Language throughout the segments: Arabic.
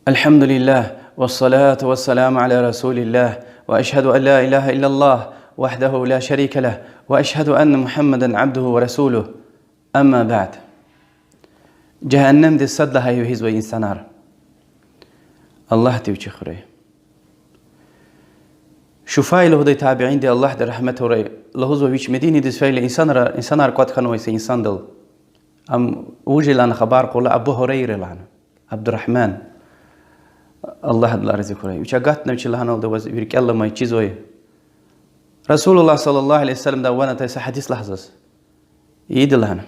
الحمد لله والصلاة والسلام على رسول الله وأشهد أن لا إله إلا الله وحده لا شريك له وأشهد أن محمدا عبده ورسوله أما بعد جهنم دي صد لها يهيز وإنسانار الله تيوچي خوري شفاي له دي تابعين دي الله دي رحمته وري لهوزو ويش مديني دي سفايل إنسانار قد خانوا يسي إنسان دل أم وجي لنا خبار قول أبو هريرة لنا عبد الرحمن الله دل أرزي خوري وچا قاتنا وچي لهنا ولده ويرك الله ما يچيزوي رسول الله صلى الله عليه وسلم دا وانا تيسا حديث لحظة يد لهنا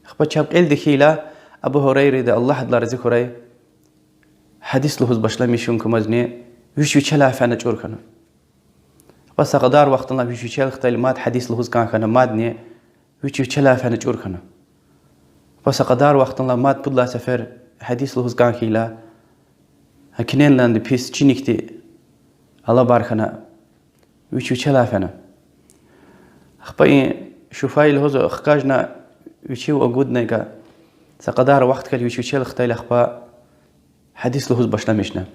خبا چاب قيل دي خيلا أبو هريرة دا الله دل أرزي خوري حديث لهوز باشلا ميشون كمازني ويش وچلا فانا چور خنا بس قدار وقت الله ويش وچل اختلمات حديث لهوز كان خنا مادني ويش وچلا فانا چور خنا بس قدار وقت الله ماد بدلا سفر حديث لهوز كان خيلا هكنين لاند بيس چينيكتي الله بارخنا ويش وچلا فانا خبا شوفاي لهوز اخكاجنا ويش وقودنا كا سقدار وقت كل ويش وچل اختل خبا حديث لهوز باشلا مشنا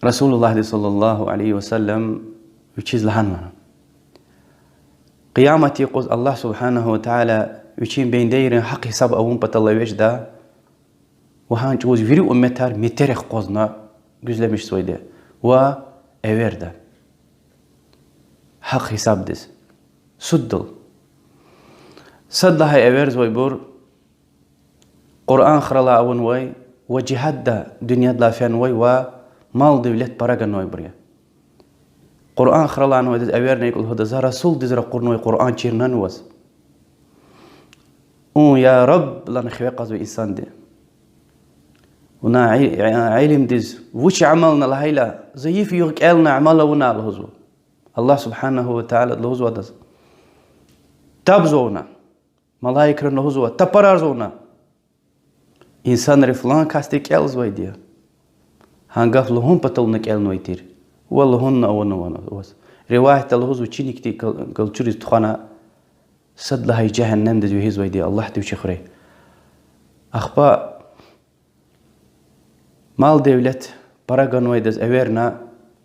رسول الله صلى الله عليه وسلم ويشيز لهنا قيامتي قوز الله سبحانه وتعالى ويشين بين دايرين حق حساب أوون بطلع ويجدا وهان جوز فيري أمتار مترخ قوزنا جزلمش سويدا و أوردا حق حساب دس سدل صدها أورز ويبور قرآن خرلا أون وي وجهاد دا دنيا دلافيان وي و مال دولت براغا نوي بريا قرآن خرلا نوي دز أورنا يقول هذا زا رسول دز رقرنوي قرآن چيرنا نوز يا رب لنا خوي قزو إنسان دي ونا علم دز وش عملنا لهيلا زيف يغك إلنا عملا ونا لهزو الله سبحانه وتعالى لهزو دز تابزونا ملايكرن لهزو تبرارزونا إنسان رفلان كاستيك إلز ويديا هنقف لهم بطلنك إل نويتير والله هن أونا وس رواية الهوز وشينيكتي كالتشوري تخانا صد لها جهنم دز وهيز ويديا الله توشي خري أخبا مال دولت براغان ويدز أويرنا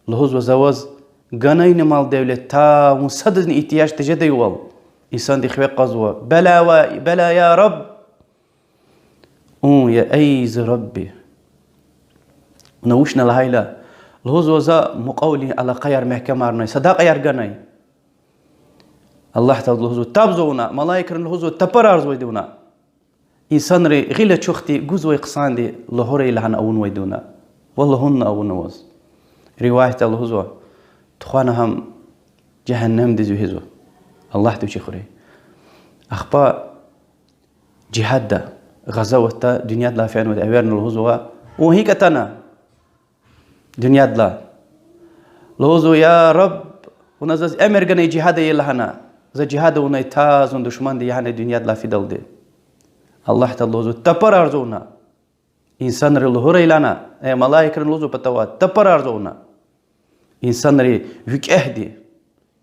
لهوز وزواز غانين مال دولت تا مصدد احتياج تجدي وال إنسان دي خوي قزوة بلا يا رب يا أيز ربي ونوشنا لهيلا الهوز وزا مقولي على قير محكمة رناي صداق يرغناي الله تعالى الهوز تابزونا ملايكر الهوز تبرارز ويدونا إنسان ري غيلا چوختي غوزوي قصان دي لهوري لهن أون ويدونا والله هن أون وز رواية الهوز تخوانا هم جهنم دي زوهزو الله توشي خوري أخبا جهاد دا غزوة دنيا دلا فين ود أويرن الهوز وهيك تنا دنيا دلا لوزو يا رب ونزاز أمريكا جهاد يلهنا زي جهاد ونيتاز وندشمان دي يعني دنيا دلا في دل دي الله تعالى لوزو تبر أرزونا إنسان ري لهوري لنا ملايكة لوزو بتوا تبر أرزونا إنسان ري ويك أهدي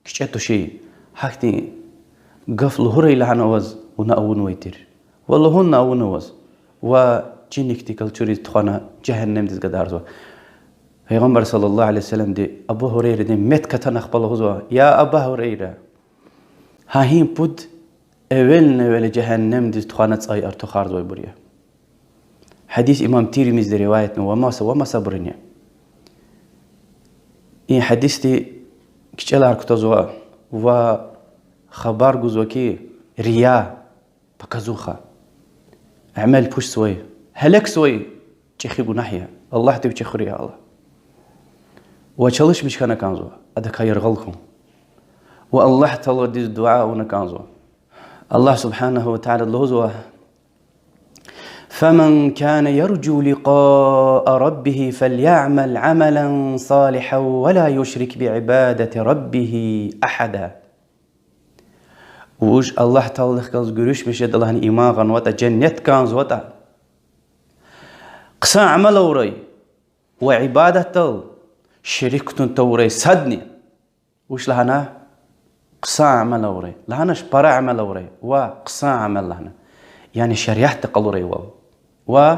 كشتو شيء حكتي قف لهوري لنا وز ونا أون ويتر والله هن أون وز وجينيكتي كالتوري تخانا جهنم ديز قد أرزو پیغمبر صلی الله علیه وسلم دی ابو هريره دی مت کتن اخبال هزوا یا ابو هريره هاهين بود اول جهنم دی تخانت ای ارتو خارج وی بریا حديث امام ترمذي روایت وما صبرني این حدیث دی کچلار کتازوا و خبر گزو کی ریا بکزوخه اعمال پوش سوی هلك سوی چخي گناحيه الله تبي خري الله وشلش مش كنا كانزو هذا كير غلكم والله تعالى دي الدعاء ونكانزو الله سبحانه وتعالى اللهزوه فمن كان يرجو لقاء ربه فليعمل عملا صالحا ولا يشرك بعبادة ربه أحدا وش الله تعالى كانز قروش مش الله إيمان غنوتا جنة كانز وتا قصا عمل وري وعبادة شركتن توري صدني وش لهنا قصا عمل وري لهناش برا عمل وري وقصا عمل لهنا يعني شريحة قلوري و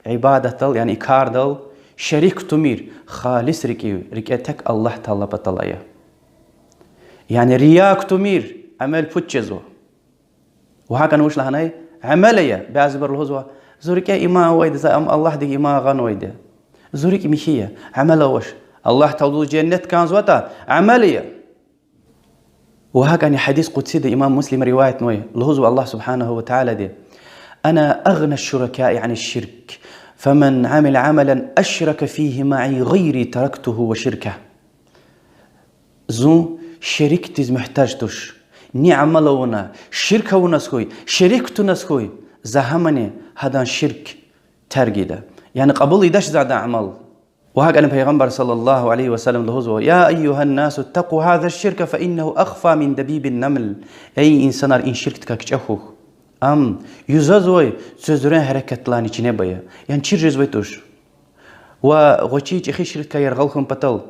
عبادة يعني كاردل شريك تمير خالص ركيتك الله تعالى بطلعيه يعني رياك تمير عمل بوتشزو وهكذا وش لهناي عملية بعزبر الهزوة زورك إما ويد زام الله دي إما غن ويد زورك مشية عمله وش الله تعالى جنة كان زوتا عملية وهكذا حديث قدسي دي إمام مسلم رواية نوي الهزوة الله سبحانه وتعالى دي أنا أغنى الشركاء عن الشرك فمن عمل عملا أشرك فيه معي غيري تركته وشركه زو شركتز محتاجتش نعمل ونا شركة ونسخوي شركت نسخوي زهمني هذا شرك ترجيده يعني قبول يدش زاد عمل وهكذا النبي صلى الله عليه وسلم له يا أيها الناس اتقوا هذا الشرك فإنه أخفى من دبيب النمل أي إنسان إن شركتك كتشوه يزازوي سوزرين حركة لاني تنبيه يعني تشير جزويتوش وغوشي تخي شركة يرغلهم بطل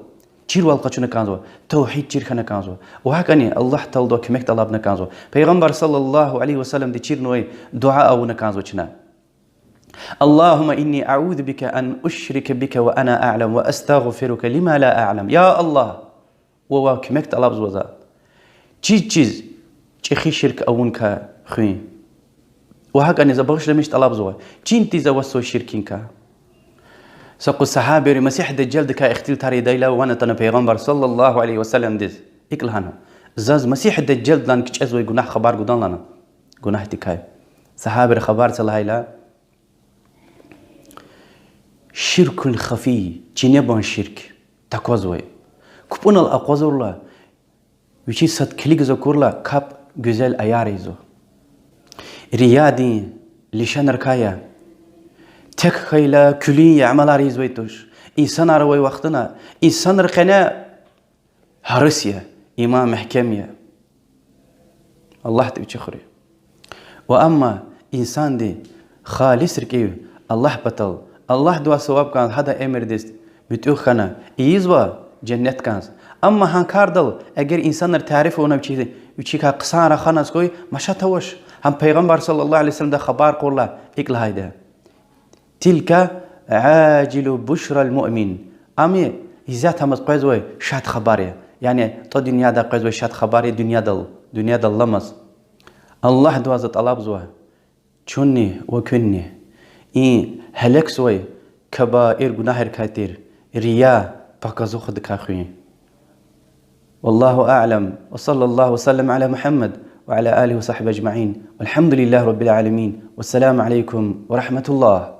تشير والقشنا كانزو توحيد تشير خنا كانزو وهكذا الله تعالى كمك طلبنا كانزو پیغمبر صلى الله عليه وسلم دي تشير نوي دعاء او نكانزو چنا اللهم اني اعوذ بك ان اشرك بك وانا اعلم واستغفرك لما لا اعلم يا الله ووا كمك طلب زوزا چيز چخي شرك اونكا خوي وهكذا اذا بغش لمش طلب زوا چينتي زوسو شركينكا سقو الصحابة مسيح دجال دكا اختيل تاري دايلا وانا تنا پیغمبر صلى الله عليه وسلم ديز اكل هانا زاز مسيح دجال دان كچ ازوي گناه خبر گدان لنا گناه تكاي صحابة خبر صلاحيلا شرك الخفي چينيبان شرك تاكوزوي كوبون الاقوزورلا وچي سات كليك زكورلا كاب güzel ayarيزو ريادي لشان ركايا تك خيلا كلي يعمل ريزويتوش إنسان روي وقتنا إنسان رقنا هرسيا إمام محكمية الله تبتشخري وأما إنسان دي خالص ركيو الله بطل الله دوا سواب كان هذا أمر ديست بتوخنا يزوا جنة كانز أما هان كاردل أجر إنسان تعرفه ونا بشيء بشيء قصارة خانس كوي مش هتوش هم پیغمبر صلى الله عليه وسلم ده خبر قولا إكل هيدا تلك عاجل بشرى المؤمن أمي إذا همز قيزوي شاد خبارية يعني تو دنيا دا قيزوي شاد خبارية دنيا دل لمس الله دوازة طلاب زوا چوني وكني إن هلك سوي كبائر گناهر كاتير ريا بقزو خد كاخوين والله أعلم وصلى الله وسلم على محمد وعلى آله وصحبه أجمعين والحمد لله رب العالمين والسلام عليكم ورحمة الله